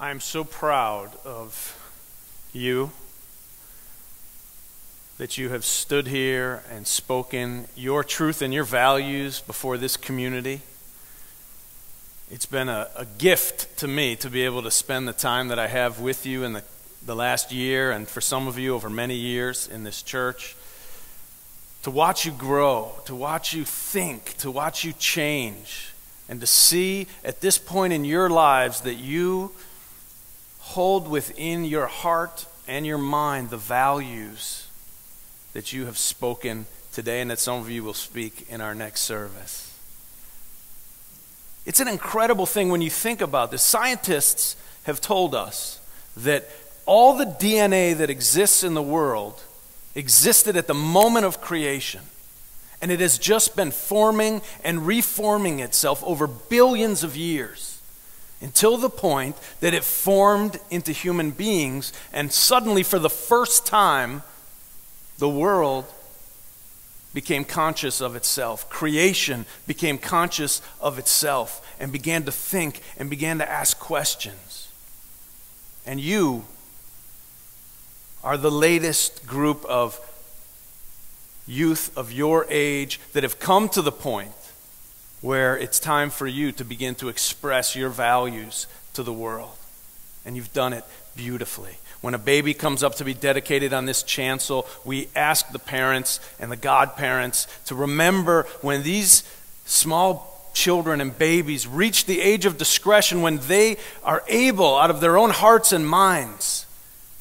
I'm so proud of you that you have stood here and spoken your truth and your values before this community. It's been a gift to me to be able to spend the time that I have with you in the last year, and for some of you over many years in this church, to watch you grow, to watch you think, to watch you change, and to see at this point in your lives that you hold within your heart and your mind the values that you have spoken today and that some of you will speak in our next service. It's an incredible thing when you think about this. Scientists have told us that all the DNA that exists in the world existed at the moment of creation, and it has just been forming and reforming itself over billions of years until the point that it formed into human beings, and suddenly for the first time the world became conscious of itself. Creation became conscious of itself and began to think and began to ask questions. And you are the latest group of youth of your age that have come to the point where it's time for you to begin to express your values to the world. And you've done it beautifully. When a baby comes up to be dedicated on this chancel, we ask the parents and the godparents to remember when these small children and babies reach the age of discretion, when they are able, out of their own hearts and minds,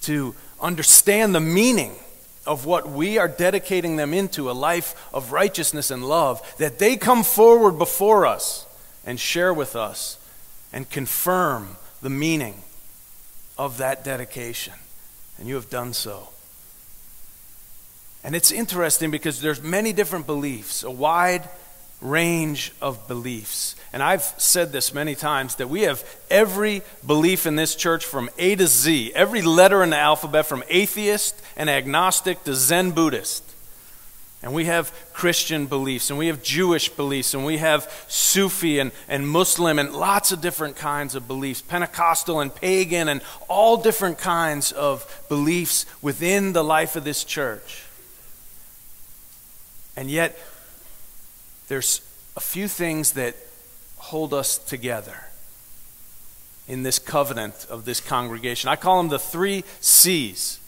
to understand the meaning of what we are dedicating them into, a life of righteousness and love, that they come forward before us and share with us and confirm the meaning of that dedication. And you have done so. And it's interesting because there's many different beliefs, a wide range of beliefs. And I've said this many times, that we have every belief in this church from A to Z, every letter in the alphabet, from atheist and agnostic to Zen Buddhist. And we have Christian beliefs, and we have Jewish beliefs, and we have Sufi and Muslim, and lots of different kinds of beliefs, Pentecostal and pagan, and all different kinds of beliefs within the life of this church. And yet, there's a few things that hold us together in this covenant of this congregation. I call them the 3 C's.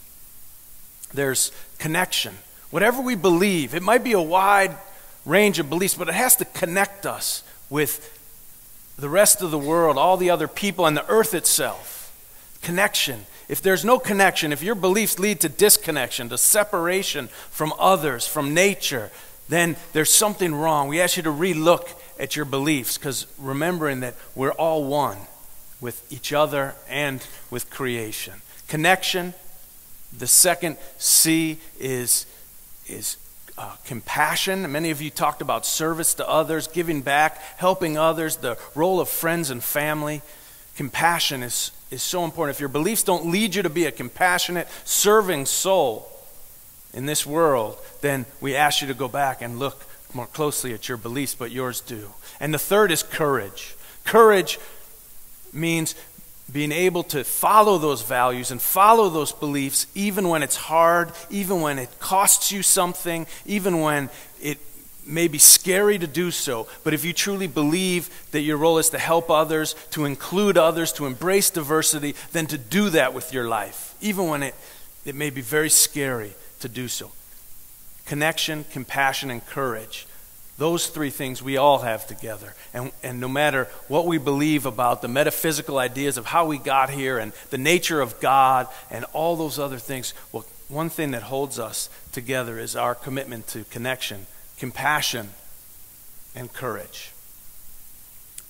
There's connection. Whatever we believe, it might be a wide range of beliefs, but it has to connect us with the rest of the world, all the other people, and the earth itself. Connection. If there's no connection, if your beliefs lead to disconnection, to separation from others, from nature, then there's something wrong. We ask you to relook at your beliefs, because remembering that we're all one with each other and with creation. Connection. The second C is compassion. Many of you talked about service to others, giving back, helping others, the role of friends and family. Compassion is so important. If your beliefs don't lead you to be a compassionate, serving soul in this world, then we ask you to go back and look more closely at your beliefs, but yours do. And the third is courage. Courage means being able to follow those values and follow those beliefs even when it's hard, even when it costs you something, even when it may be scary to do so. But if you truly believe that your role is to help others, to include others, to embrace diversity, then to do that with your life, even when it may be very scary to do so. Connection, compassion, and courage. Those 3 things we all have together. And no matter what we believe about the metaphysical ideas of how we got here and the nature of God and all those other things, well, one thing that holds us together is our commitment to connection, compassion, and courage.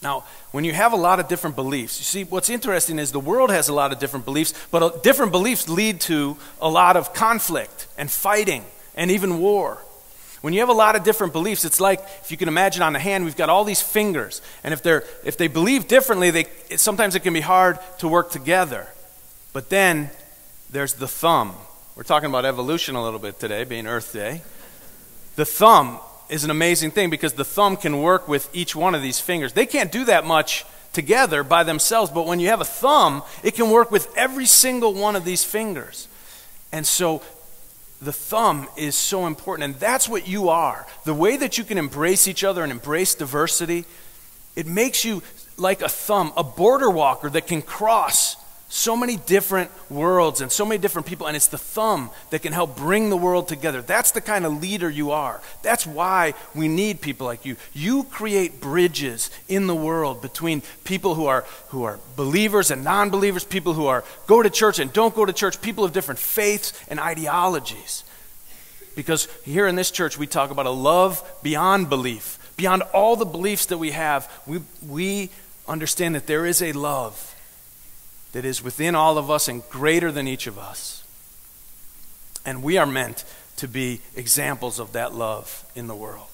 Now, when you have a lot of different beliefs, you see, what's interesting is the world has a lot of different beliefs, but different beliefs lead to a lot of conflict and fighting and even war. When you have a lot of different beliefs, it's like, if you can imagine on the hand, we've got all these fingers. And if they believe differently, sometimes it can be hard to work together. But then there's the thumb. We're talking about evolution a little bit today, being Earth Day. The thumb is an amazing thing because the thumb can work with each one of these fingers. They can't do that much together by themselves, but when you have a thumb, it can work with every single one of these fingers. And so the thumb is so important, and that's what you are. The way that you can embrace each other and embrace diversity, it makes you like a thumb, a border walker that can cross so many different worlds and so many different people, and it's the thumb that can help bring the world together. That's the kind of leader you are. That's why we need people like you. You create bridges in the world between people who are believers and non-believers, people who go to church and don't go to church, people of different faiths and ideologies. Because here in this church, we talk about a love beyond belief. Beyond all the beliefs that we have, we understand that there is a love that is within all of us and greater than each of us. And we are meant to be examples of that love in the world.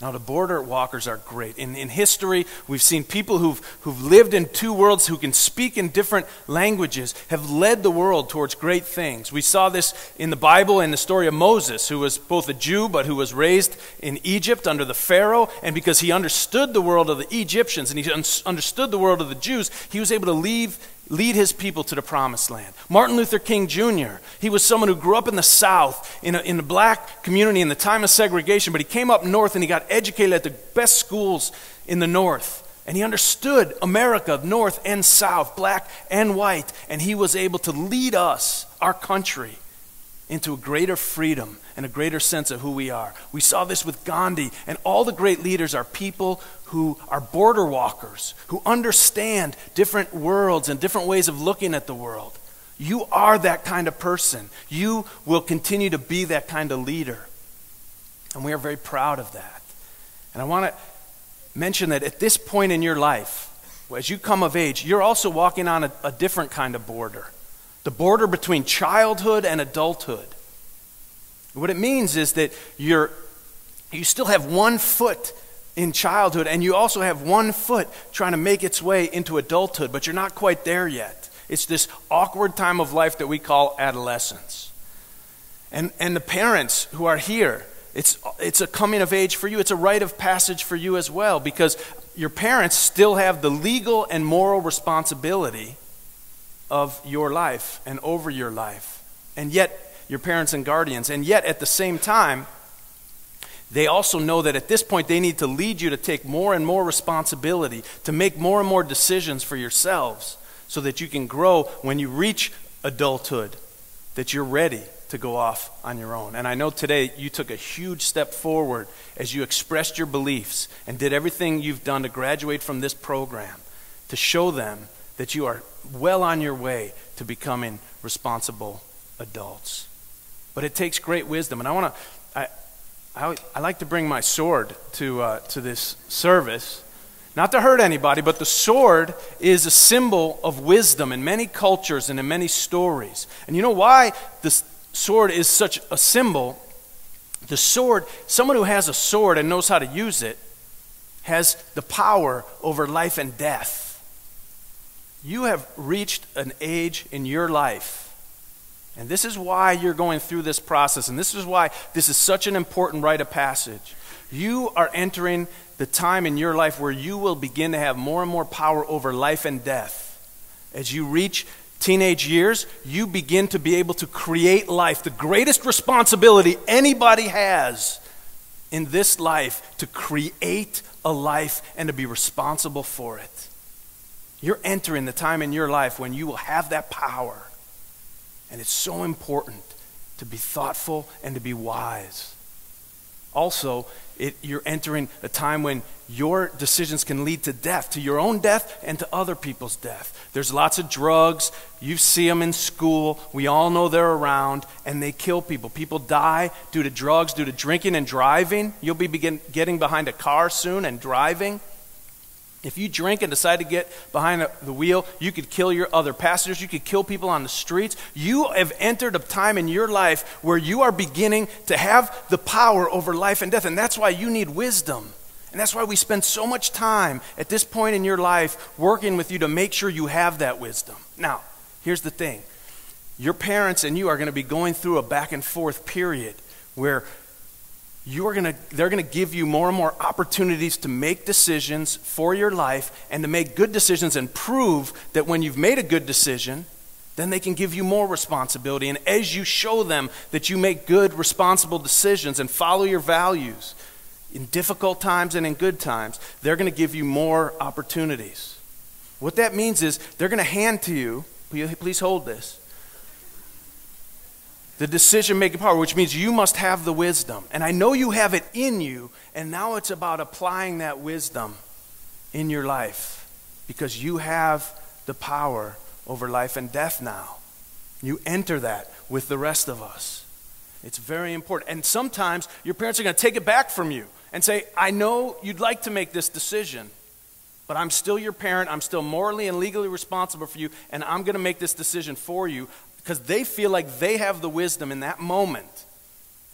Now, the border walkers are great. In history, we've seen people who've lived in two worlds, who can speak in different languages, have led the world towards great things. We saw this in the Bible in the story of Moses, who was both a Jew, but who was raised in Egypt under the Pharaoh. And because he understood the world of the Egyptians and he understood the world of the Jews, he was able to lead his people to the promised land. Martin Luther King Jr., he was someone who grew up in the South, in the black community in the time of segregation, but he came up north and he got educated at the best schools in the North. And he understood America, North and South, black and white, and he was able to lead us, our country, into a greater freedom and a greater sense of who we are. We saw this with Gandhi, and all the great leaders are people who are border walkers, who understand different worlds and different ways of looking at the world. You are that kind of person. You will continue to be that kind of leader. And we are very proud of that. And I want to mention that at this point in your life, as you come of age, you're also walking on a different kind of border. The border between childhood and adulthood. What it means is that you still have one foot in childhood, and you also have one foot trying to make its way into adulthood, but you're not quite there yet. It's this awkward time of life that we call adolescence. And the parents who are here, it's a coming of age for you. It's a rite of passage for you as well, because your parents still have the legal and moral responsibility of your life and over your life. And yet, your parents and guardians, and yet at the same time, they also know that at this point they need to lead you to take more and more responsibility, to make more and more decisions for yourselves, so that you can grow when you reach adulthood, that you're ready to go off on your own. And I know today you took a huge step forward as you expressed your beliefs and did everything you've done to graduate from this program, to show them that you are well on your way to becoming responsible adults. But it takes great wisdom, and I like to bring my sword to this service, not to hurt anybody, but the sword is a symbol of wisdom in many cultures and in many stories. And you know why the sword is such a symbol? The sword, someone who has a sword and knows how to use it, has the power over life and death. You have reached an age in your life, and this is why you're going through this process, and this is why this is such an important rite of passage. You are entering the time in your life where you will begin to have more and more power over life and death. As you reach teenage years, you begin to be able to create life. The greatest responsibility anybody has in this life, to create a life and to be responsible for it. You're entering the time in your life when you will have that power. And it's so important to be thoughtful and to be wise. Also, you're entering a time when your decisions can lead to death, to your own death and to other people's death. There's lots of drugs. You see them in school. We all know they're around, and they kill people. People die due to drugs, due to drinking and driving. You'll be getting behind a car soon and driving. If you drink and decide to get behind the wheel, you could kill your other passengers. You could kill people on the streets. You have entered a time in your life where you are beginning to have the power over life and death. And that's why you need wisdom. And that's why we spend so much time at this point in your life working with you to make sure you have that wisdom. Now, here's the thing. Your parents and you are going to be going through a back and forth period where they're going to give you more and more opportunities to make decisions for your life and to make good decisions and prove that when you've made a good decision, then they can give you more responsibility. And as you show them that you make good, responsible decisions and follow your values in difficult times and in good times, they're going to give you more opportunities. What that means is they're going to hand to you, please hold this, the decision-making power, which means you must have the wisdom. And I know you have it in you, and now it's about applying that wisdom in your life because you have the power over life and death now. You enter that with the rest of us. It's very important. And sometimes your parents are going to take it back from you and say, I know you'd like to make this decision, but I'm still your parent. I'm still morally and legally responsible for you, and I'm going to make this decision for you. Because they feel like they have the wisdom in that moment.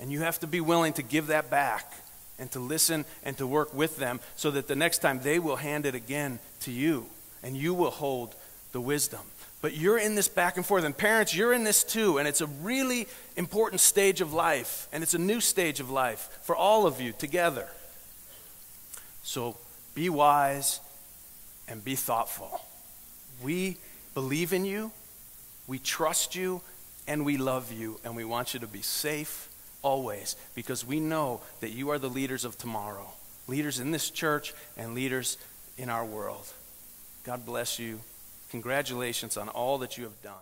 And you have to be willing to give that back and to listen and to work with them so that the next time they will hand it again to you and you will hold the wisdom. But you're in this back and forth. And parents, you're in this too. And it's a really important stage of life. And it's a new stage of life for all of you together. So be wise and be thoughtful. We believe in you. We trust you, and we love you, and we want you to be safe always because we know that you are the leaders of tomorrow, leaders in this church and leaders in our world. God bless you. Congratulations on all that you have done.